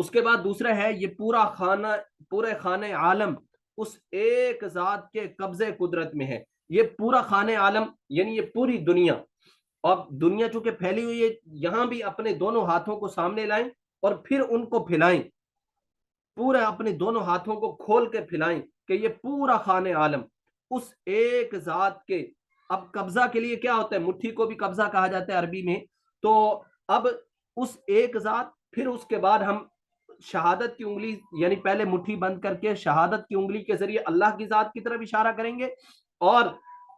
اس کے بعد دوسرا ہے یہ پورے خانہ عالم اس ایک ذات کے قبضے قدرت میں ہے. یہ پورا خانہ عالم یعنی یہ پوری دنیا، اور دنیا چونکہ پھیلی ہوئی ہے، یہاں بھی اپنے دونوں ہاتھوں کو سامنے لائیں اور پھر ان کو پھیلائیں، پورے اپنے دونوں ہاتھوں کو کھول کے پھیلائیں کہ یہ پورا خانہ عالم اس ایک ذات کے. اب قبضہ کے لیے کیا ہوتا ہے؟ مٹھی کو بھی قبضہ کہا جاتا ہے عربی میں. تو اب اس ایک ذات، پھر اس کے بعد ہم شہادت کی انگلی یعنی پہلے مٹھی بند کر کے شہادت کی انگلی کے ذریعے اللہ کی ذات کی طرف اشارہ کریں گے، اور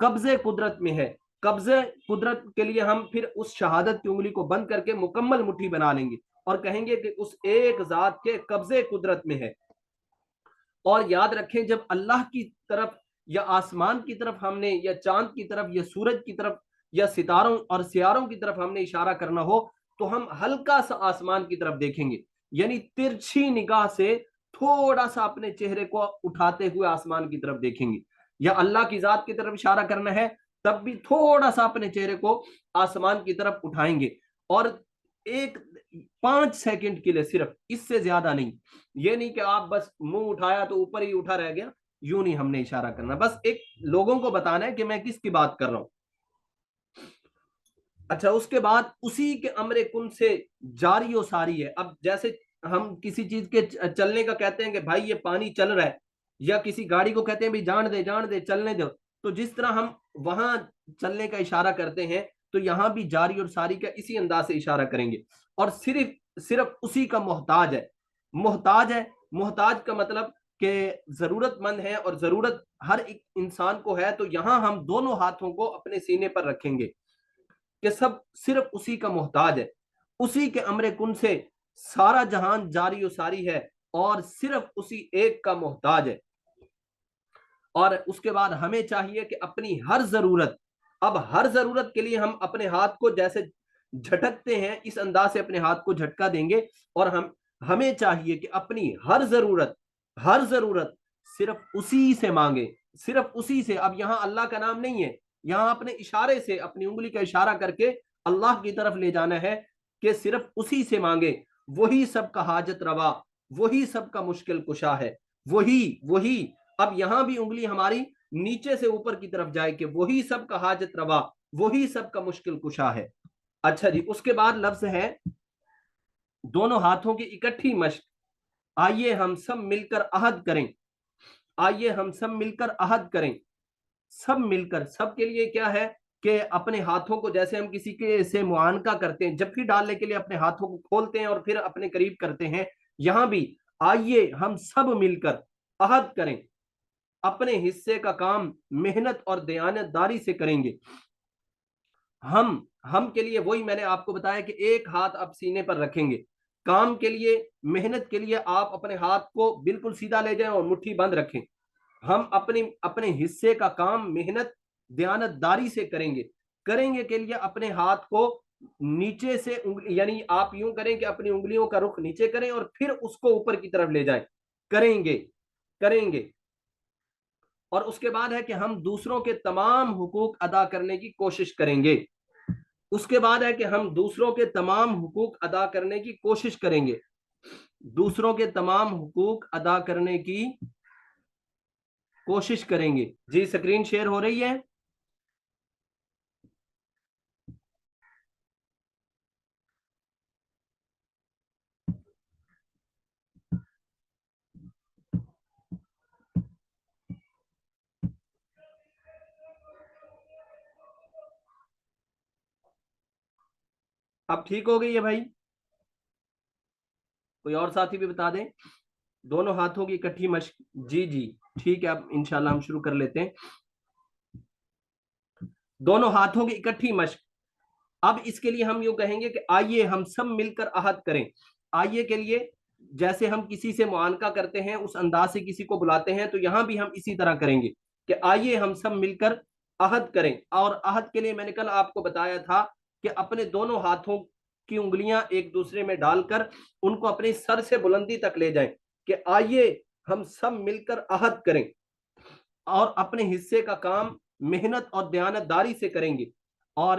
قبضے قدرت میں ہے، قبضے قدرت کے لیے ہم پھر اس شہادت کی انگلی کو بند کر کے مکمل مٹھی بنا لیں گے اور کہیں گے کہ اس ایک ذات کے قبضے قدرت میں ہے. اور یاد رکھیں جب اللہ کی طرف یا آسمان کی طرف ہم نے یا چاند کی طرف یا سورج کی طرف یا ستاروں اور سیاروں کی طرف ہم نے اشارہ کرنا ہو تو ہم ہلکا سا آسمان کی طرف دیکھیں گے، یعنی ترچھی نگاہ سے تھوڑا سا اپنے چہرے کو اٹھاتے ہوئے آسمان کی طرف دیکھیں گے. یا اللہ کی ذات کی طرف اشارہ کرنا ہے تب بھی تھوڑا سا اپنے چہرے کو آسمان کی طرف اٹھائیں گے، اور ایک 5 سیکنڈ کے لیے صرف، اس سے زیادہ نہیں. یہ نہیں کہ آپ بس منہ اٹھایا تو اوپر ہی اٹھا رہ گیا، یوں نہیں ہم نے اشارہ کرنا، بس ایک لوگوں کو بتانا ہے کہ میں کس کی بات کر رہا ہوں. اچھا، اس کے بعد اسی کے امر کن سے جاری و ساری ہے. اب جیسے ہم کسی چیز کے چلنے کا کہتے ہیں کہ بھائی یہ پانی چل رہا ہے، یا کسی گاڑی کو کہتے ہیں بھی جان دے چلنے دو، تو جس طرح ہم وہاں چلنے کا اشارہ کرتے ہیں تو یہاں بھی جاری اور ساری کا اسی انداز سے اشارہ کریں گے. اور صرف اسی کا محتاج ہے. محتاج کا مطلب کہ ضرورت مند ہے، اور ضرورت ہر ایک انسان کو ہے، تو یہاں ہم دونوں ہاتھوں کو اپنے سینے پر رکھیں گے کہ سب صرف اسی کا محتاج ہے. اسی کے امر کن سے سارا جہان جاری و ساری ہے اور صرف اسی ایک کا محتاج ہے. اور اس کے بعد ہمیں چاہیے کہ اپنی ہر ضرورت کے لیے ہم اپنے ہاتھ کو جیسے جھٹکتے ہیں اس انداز سے اپنے ہاتھ کو جھٹکا دیں گے، اور ہمیں چاہیے کہ اپنی ہر ضرورت صرف اسی سے مانگے، صرف اسی سے. اب یہاں اللہ کا نام نہیں ہے، یہاں اپنے اشارے سے اپنی انگلی کا اشارہ کر کے اللہ کی طرف لے جانا ہے کہ صرف اسی سے مانگے. وہی سب کا حاجت روا، وہی سب کا مشکل کشا ہے، وہی. اب یہاں بھی انگلی ہماری نیچے سے اوپر کی طرف جائے کہ وہی سب کا حاجت روا، وہی سب کا مشکل کشا ہے. اچھا جی، اس کے بعد لفظ ہے دونوں ہاتھوں کی اکٹھی مشق. آئیے ہم سب مل کر عہد کریں، آئیے ہم سب مل کر عہد کریں. سب مل کر، سب کے لیے کیا ہے کہ اپنے ہاتھوں کو جیسے ہم کسی کے سے معانقہ کرتے ہیں، جب بھی ڈالنے کے لیے اپنے ہاتھوں کو کھولتے ہیں اور پھر اپنے قریب کرتے ہیں، یہاں بھی آئیے ہم سب مل کر عہد کریں، اپنے حصے کا کام محنت اور دیانت داری سے کریں گے. ہم کے لیے وہی میں نے آپ کو بتایا کہ ایک ہاتھ آپ سینے پر رکھیں گے. کام کے لیے، محنت کے لیے آپ اپنے ہاتھ کو بالکل سیدھا لے جائیں اور مٹھی بند رکھیں. ہم اپنے حصے کا کام محنت دیانت داری سے کریں گے کے لیے اپنے ہاتھ کو نیچے سے یعنی آپ یوں کریں کہ اپنی انگلیوں کا رخ نیچے کریں اور پھر اس کو اوپر کی طرف لے جائیں. کریں گے. اور اس کے بعد ہے کہ ہم دوسروں کے تمام حقوق ادا کرنے کی کوشش کریں گے. اس کے بعد ہے کہ ہم دوسروں کے تمام حقوق ادا کرنے کی کوشش کریں گے. دوسروں کے تمام حقوق ادا کرنے کی کوشش کریں گے. جی سکرین شیئر ہو رہی ہے؟ اب ٹھیک ہو گئی ہے بھائی؟ کوئی اور ساتھی بھی بتا دیں. دونوں ہاتھوں کی اکٹھی مشق. جی ٹھیک ہے، اب انشاءاللہ ہم شروع کر لیتے ہیں. دونوں ہاتھوں کی اکٹھی مشق. اب اس کے لیے ہم یوں کہیں گے کہ آئیے ہم سب مل کر عہد کریں. آئیے کے لیے جیسے ہم کسی سے معانقہ کرتے ہیں اس انداز سے کسی کو بلاتے ہیں، تو یہاں بھی ہم اسی طرح کریں گے کہ آئیے ہم سب مل کر عہد کریں. اور عہد کے لیے میں نے کل آپ کو بتایا تھا کہ اپنے دونوں ہاتھوں کی انگلیاں ایک دوسرے میں ڈال کر ان کو اپنے سر سے بلندی تک لے جائیں کہ آئیے ہم سب مل کر عہد کریں اور اپنے حصے کا کام محنت اور دیانت داری سے کریں گے. اور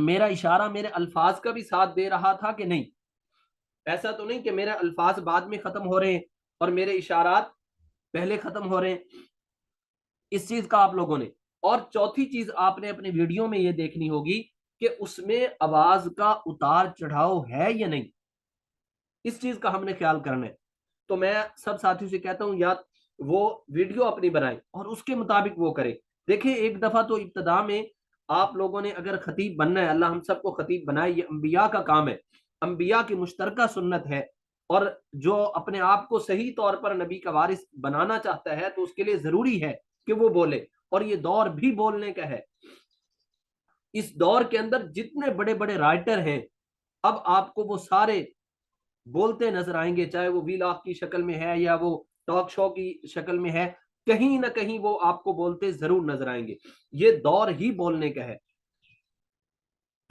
میرا اشارہ میرے الفاظ کا بھی ساتھ دے رہا تھا کہ نہیں. ایسا تو نہیں کہ میرے الفاظ بعد میں ختم ہو رہے ہیں اور میرے اشارات پہلے ختم ہو رہے ہیں. اس چیز کا آپ لوگوں نے. اور چوتھی چیز آپ نے اپنے ویڈیو میں یہ دیکھنی ہوگی کہ اس میں آواز کا اتار چڑھاؤ ہے یا نہیں. اس چیز کا ہم نے خیال کرنا ہے. تو میں سب ساتھیوں سے کہتا ہوں یا وہ ویڈیو اپنی بنائیں اور اس کے مطابق وہ کریں. دیکھیں ایک دفعہ تو ابتدا میں آپ لوگوں نے اگر خطیب بننا ہے، اللہ ہم سب کو خطیب بنائے، یہ انبیاء کا کام ہے، انبیاء کی مشترکہ سنت ہے. اور جو اپنے آپ کو صحیح طور پر نبی کا وارث بنانا چاہتا ہے تو اس کے لیے ضروری ہے کہ وہ بولے. اور یہ دور بھی بولنے کا ہے. اس دور کے اندر جتنے بڑے بڑے رائٹر ہیں اب آپ کو وہ سارے بولتے نظر آئیں گے، چاہے وہ ویلاگ کی شکل میں ہے یا وہ ٹاک شو کی شکل میں ہے، کہیں نہ کہیں وہ آپ کو بولتے ضرور نظر آئیں گے. یہ دور ہی بولنے کا ہے.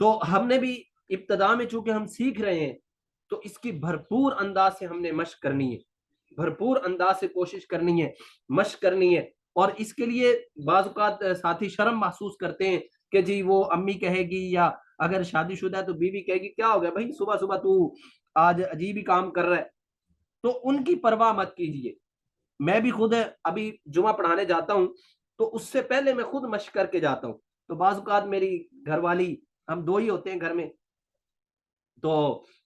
تو ہم نے بھی ابتدا میں چونکہ ہم سیکھ رہے ہیں تو اس کی بھرپور انداز سے ہم نے مشق کرنی ہے، بھرپور انداز سے کوشش کرنی ہے، مشق کرنی ہے. اور اس کے لیے بعض اوقات ساتھی شرم محسوس کرتے ہیں کہ جی وہ امی کہے گی، یا اگر شادی شدہ ہے تو بیوی کہے گی کیا ہو گیا بھائی صبح صبح تو آج عجیب ہی کام کر رہا ہے. تو ان کی پرواہ مت کیجیے. میں بھی خود ابھی جمعہ پڑھانے جاتا ہوں تو اس سے پہلے میں خود مشق کر کے جاتا ہوں. تو بعض اوقات میری گھر والی، ہم دو ہی ہوتے ہیں گھر میں، تو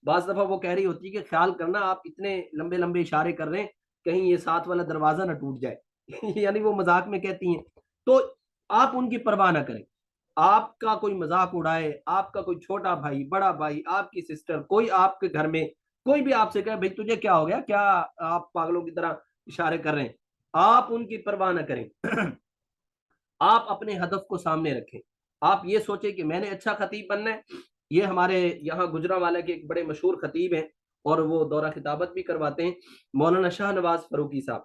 بعض دفعہ وہ کہہ رہی ہوتی ہے کہ خیال کرنا آپ اتنے لمبے لمبے اشارے کر رہے ہیں کہیں یہ ساتھ والا دروازہ نہ ٹوٹ جائے یعنی وہ مذاق میں کہتی ہیں. تو آپ ان کی پرواہ نہ کریں. آپ کا کوئی مذاق اڑائے، آپ کا کوئی چھوٹا بھائی، بڑا بھائی، آپ کی سسٹر، کوئی آپ کے گھر میں کوئی بھی آپ سے کہے بھائی تجھے کیا ہو گیا، کیا آپ پاگلوں کی طرح اشارے کر رہے ہیں، آپ ان کی پرواہ نہ کریں. آپ اپنے ہدف کو سامنے رکھیں. آپ یہ سوچیں کہ میں نے اچھا خطیب بننا ہے. یہ ہمارے یہاں گجرانوالے کے ایک بڑے مشہور خطیب ہیں اور وہ دورہ خطابت بھی کرواتے ہیں، مولانا شاہ نواز فاروقی صاحب.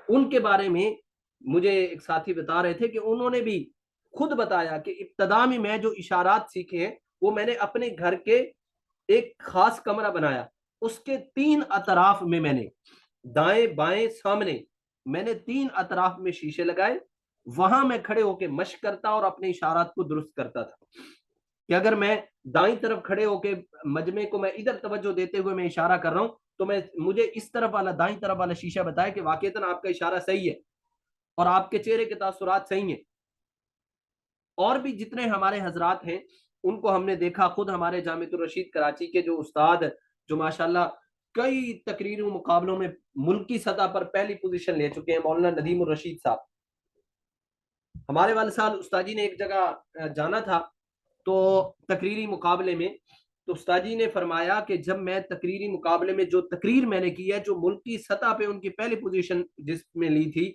ان کے بارے میں مجھے ایک ساتھی بتا رہے تھے کہ انہوں نے بھی خود بتایا کہ ابتدا میں جو اشارات سیکھے ہیں وہ میں نے اپنے گھر کے ایک خاص کمرہ بنایا، اس کے 3 اطراف میں نے دائیں بائیں سامنے میں نے 3 اطراف میں شیشے لگائے. وہاں میں کھڑے ہو کے مشق کرتا اور اپنے اشارات کو درست کرتا تھا کہ اگر میں دائیں طرف کھڑے ہو کے مجمع کو میں ادھر توجہ دیتے ہوئے میں اشارہ کر رہا ہوں تو مجھے اس طرف والا دائیں طرف والا شیشہ بتائے کہ واقعتاً آپ کا اشارہ صحیح ہے اور آپ کے چہرے کے تاثرات صحیح ہیں. اور بھی جتنے ہمارے حضرات ہیں ان کو ہم نے دیکھا. خود ہمارے جامعۃ الرشید کراچی کے جو استاد جو ماشاءاللہ کئی تقریروں مقابلوں میں ملکی سطح پر پہلی پوزیشن لے چکے ہیں، مولانا ندیم الرشید صاحب. ہمارے والد صاحب استاد جی نے ایک جگہ جانا تھا تو تقریری مقابلے میں، تو استاد جی نے فرمایا کہ جب میں تقریری مقابلے میں جو تقریر میں نے کی ہے، جو ملکی سطح پہ ان کی پہلی پوزیشن جس میں لی تھی،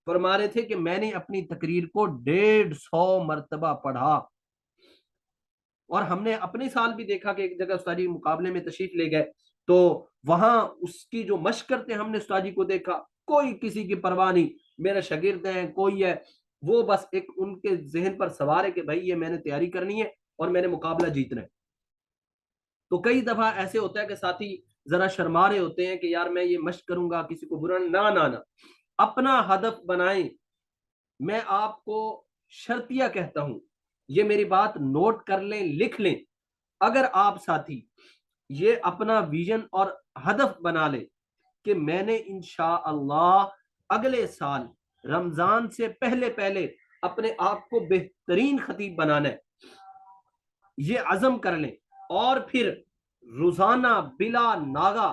فرما رہے تھے کہ میں نے اپنی تقریر کو 150 مرتبہ پڑھا. اور ہم نے اپنے سال بھی دیکھا کہ ایک جگہ استاد جی مقابلے میں تشریف لے گئے تو وہاں اس کی جو مشق کرتے ہم نے استاد جی کو دیکھا، کوئی کسی کی پرواہ نہیں، میرا شاگرد ہے کوئی ہے، وہ بس ایک ان کے ذہن پر سوار ہے کہ بھائی یہ میں نے تیاری کرنی ہے اور میں نے مقابلہ جیتنا ہے. تو کئی دفعہ ایسے ہوتا ہے کہ ساتھی ذرا شرما رہے ہوتے ہیں کہ یار میں یہ مشق کروں گا، کسی کو برا نہ اپنا ہدف بنائیں. میں آپ کو شرطیہ کہتا ہوں، یہ میری بات نوٹ کر لیں، لکھ لیں. اگر آپ ساتھی یہ اپنا ویژن اور ہدف بنا لیں کہ میں نے انشاءاللہ اگلے سال رمضان سے پہلے اپنے آپ کو بہترین خطیب بنانا ہے، یہ عزم کر لیں اور پھر روزانہ بلا ناغہ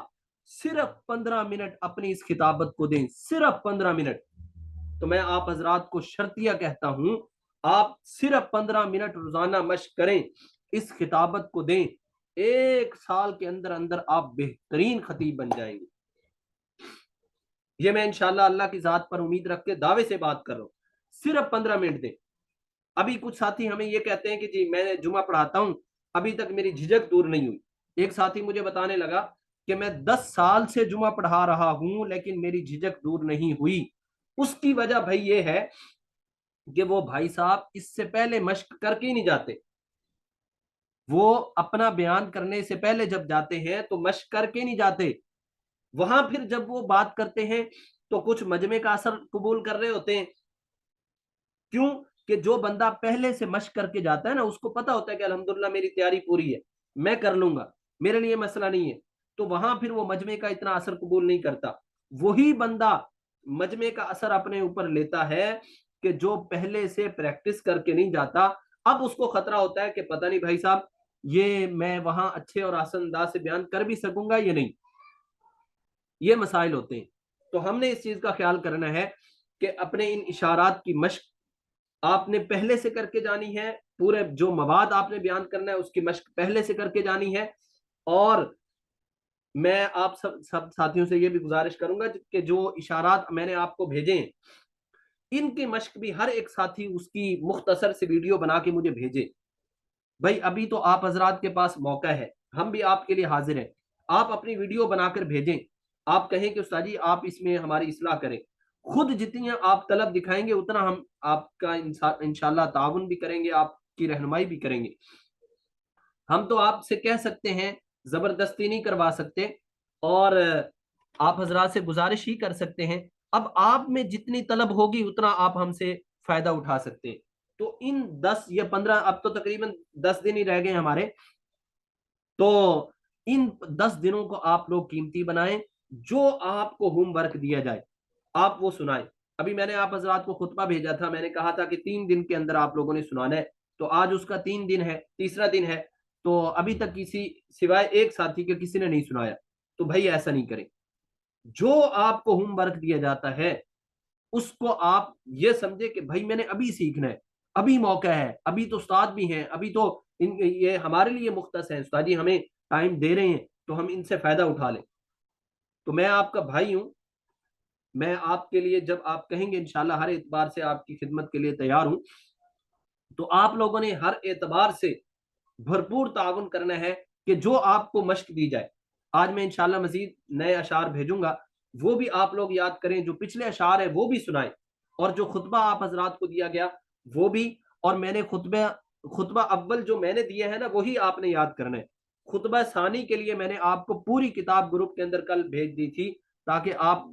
صرف 15 منٹ اپنی اس خطابت کو دیں، صرف 15 منٹ. تو میں آپ حضرات کو شرطیہ کہتا ہوں، آپ صرف 15 منٹ روزانہ مشق کریں، اس خطابت کو دیں، 1 سال کے اندر آپ بہترین خطیب بن جائیں گے. یہ میں انشاءاللہ اللہ کی ذات پر امید رکھ کے دعوے سے بات کر رہا ہوں. صرف 15 منٹ دیں. ابھی کچھ ساتھی ہمیں یہ کہتے ہیں کہ جی میں جمعہ پڑھاتا ہوں، ابھی تک میری جھجک دور نہیں ہوئی. ایک ساتھی مجھے بتانے لگا کہ میں 10 سال سے جمعہ پڑھا رہا ہوں لیکن میری جھجک دور نہیں ہوئی. اس کی وجہ بھائی یہ ہے کہ وہ بھائی صاحب اس سے پہلے مشق کر کے ہی نہیں جاتے. وہ اپنا بیان کرنے سے پہلے جب جاتے ہیں تو مشق کر کے نہیں جاتے. وہاں پھر جب وہ بات کرتے ہیں تو کچھ مجمع کا اثر قبول کر رہے ہوتے ہیں. کیوں؟ کہ جو بندہ پہلے سے مشق کر کے جاتا ہے نا، اس کو پتا ہوتا ہے کہ الحمدللہ میری تیاری پوری ہے، میں کر لوں گا، میرے لیے مسئلہ نہیں ہے، تو وہاں پھر وہ مجمع کا اتنا اثر قبول نہیں کرتا. وہی بندہ مجمع کا اثر اپنے اوپر لیتا ہے کہ جو پہلے سے پریکٹس کر کے نہیں جاتا. اب اس کو خطرہ ہوتا ہے کہ پتہ نہیں بھائی صاحب یہ میں وہاں اچھے اور آسان انداز سے بیان کر بھی سکوں گا یا نہیں. یہ مسائل ہوتے ہیں. تو ہم نے اس چیز کا خیال کرنا ہے کہ اپنے ان اشارات کی مشق آپ نے پہلے سے کر کے جانی ہے، پورے جو مواد آپ نے بیان کرنا ہے اس کی مشق پہلے سے کر کے جانی ہے. اور میں آپ سب ساتھیوں سے یہ بھی گزارش کروں گا کہ جو اشارات میں نے آپ کو بھیجے ہیں ان کی مشق بھی ہر ایک ساتھی اس کی مختصر سے ویڈیو بنا کے مجھے بھیجے. بھائی ابھی تو آپ حضرات کے پاس موقع ہے، ہم بھی آپ کے لیے حاضر ہیں. آپ اپنی ویڈیو بنا کر بھیجیں. آپ کہیں کہ استاد جی آپ اس میں ہماری اصلاح کریں. خود جتنی آپ طلب دکھائیں گے اتنا ہم آپ کا انشاءاللہ تعاون بھی کریں گے، آپ کی رہنمائی بھی کریں گے. ہم تو آپ سے کہہ سکتے ہیں، زبردستی نہیں کروا سکتے، اور آپ حضرات سے گزارش ہی کر سکتے ہیں. اب آپ میں جتنی طلب ہوگی اتنا آپ ہم سے فائدہ اٹھا سکتے ہیں. تو ان 10 یا 15 اب تو تقریباً 10 دن ہی رہ گئے ہمارے، تو ان 10 دنوں کو آپ لوگ قیمتی بنائیں. جو آپ کو ہوم ورک دیا جائے آپ وہ سنائیں. ابھی میں نے آپ حضرات کو خطبہ بھیجا تھا، میں نے کہا تھا کہ 3 دن کے اندر آپ لوگوں نے سنانا ہے. تو آج اس کا 3 دن ہے، تیسرا دن ہے، تو ابھی تک کسی سوائے ایک ساتھی کے کسی نے نہیں سنایا. تو بھائی ایسا نہیں کریں. جو آپ کو ہوم ورک دیا جاتا ہے اس کو آپ یہ سمجھے کہ بھائی میں نے ابھی سیکھنا ہے، ابھی موقع ہے، ابھی تو استاد بھی ہیں، ابھی تو یہ ہمارے لیے مختص ہیں، استاد جی ہمیں ٹائم دے رہے ہیں تو ہم ان سے فائدہ اٹھا لیں. تو میں آپ کا بھائی ہوں، میں آپ کے لیے جب آپ کہیں گے انشاءاللہ ہر اعتبار سے آپ کی خدمت کے لیے تیار ہوں. تو آپ لوگوں نے ہر اعتبار سے بھرپور تعاون کرنا ہے کہ جو آپ کو مشق دی جائے. آج میں انشاءاللہ مزید نئے اشعار بھیجوں گا، وہ بھی آپ لوگ یاد کریں. جو پچھلے اشعار ہیں وہ بھی سنائیں، اور جو خطبہ آپ حضرات کو دیا گیا وہ بھی. اور میں نے خطبہ اول جو میں نے دیا ہے نا وہی آپ نے یاد کرنا ہے. خطبہ ثانی کے لیے میں نے آپ کو پوری کتاب گروپ کے اندر کل بھیج دی تھی، تاکہ آپ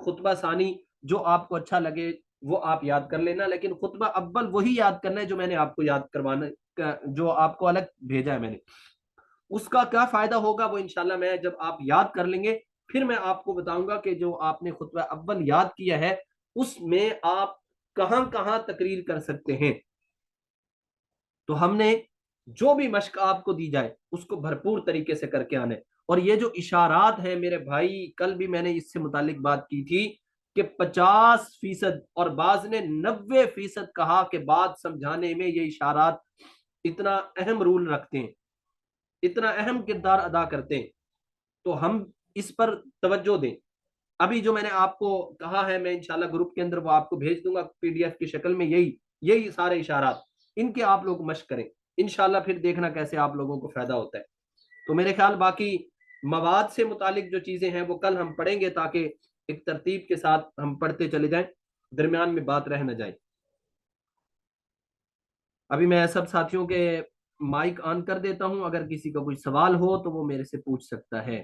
خطبہ ثانی جو آپ کو اچھا لگے وہ آپ یاد کر لینا. لیکن خطبہ اول وہی یاد کرنا ہے جو میں نے آپ کو یاد کروانا، جو آپ کو الگ بھیجا ہے میں نے. اس کا کیا فائدہ ہوگا وہ انشاءاللہ میں جب آپ یاد کر لیں گے پھر میں آپ کو بتاؤں گا کہ جو آپ نے خطبہ اول یاد کیا ہے اس میں آپ کہاں کہاں تقریر کر سکتے ہیں. تو ہم نے جو بھی مشق آپ کو دی جائے اس کو بھرپور طریقے سے کر کے آنے. اور یہ جو اشارات ہیں میرے بھائی، کل بھی میں نے اس سے متعلق بات کی تھی کہ 50% اور بعض نے 90% کہا کہ بات سمجھانے میں یہ اشارات اتنا اہم رول رکھتے ہیں، اتنا اہم کردار ادا کرتے ہیں. تو ہم اس پر توجہ دیں. ابھی جو میں نے آپ کو کہا ہے میں انشاءاللہ گروپ کے اندر وہ آپ کو بھیج دوں گا PDF کی شکل میں. یہی سارے اشارات ان کے آپ لوگ مشق کریں انشاءاللہ، پھر دیکھنا کیسے آپ لوگوں کو فائدہ ہوتا ہے. تو میرے خیال باقی مواد سے متعلق جو چیزیں ہیں وہ کل ہم پڑھیں گے، تاکہ ایک ترتیب کے ساتھ ہم پڑھتے چلے جائیں، درمیان میں بات رہ نہ جائے. ابھی میں سب ساتھیوں کے مائک آن کر دیتا ہوں، اگر کسی کا کوئی سوال ہو تو وہ میرے سے پوچھ سکتا ہے.